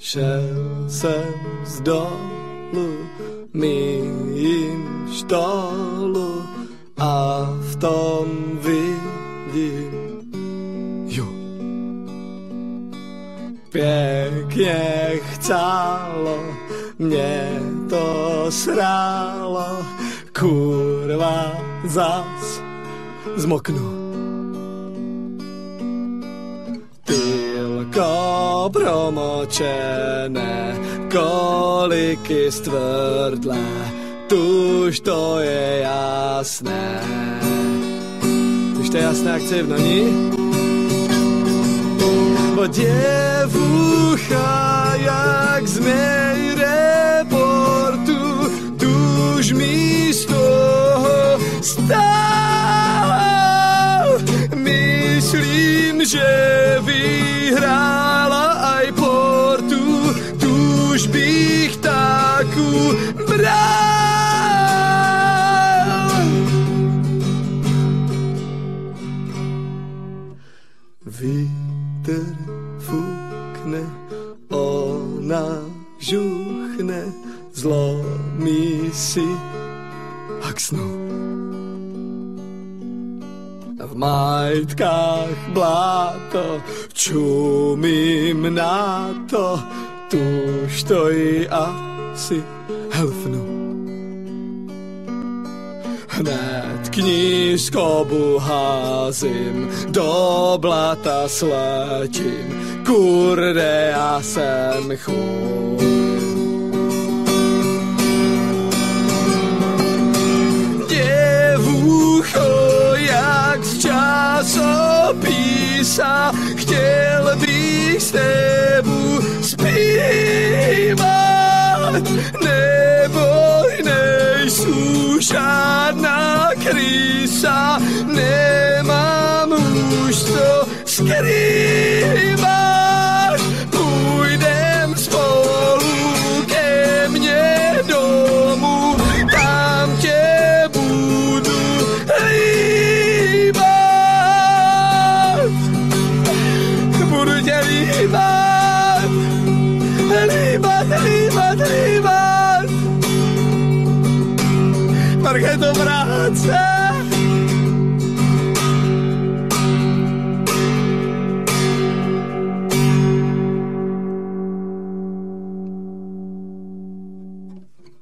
Šel jsem z dolu mým štolu a v tom vidím, jo, pěkně chcelo, mě to srálo, kurva zas zmoknu. Tylko promočené koliky stvrdlé, tuž to je jasné. Tuž to je jasné, jak cívnoní? Bo děvucha jak změj reportu, tuž mi z toho stál. Myslím, že vyhrála aj Portu, tuž bych taku bral. Vítr fukne, ona žuchne, zlomí si a k snu. V majtkách bláto, čumím na to, tuž stojí asi helfnu. Hned knížkobu házím, do blata sletím, kurde, já jsem chuj. Časopisa, chtěl bych s tebou zpívat, neboj, nejsou žádná krysa, nemám už to skrývat, půjdem spolu ke mně domů, tam tě budu líbat. Líbat. Markéto, vrát se.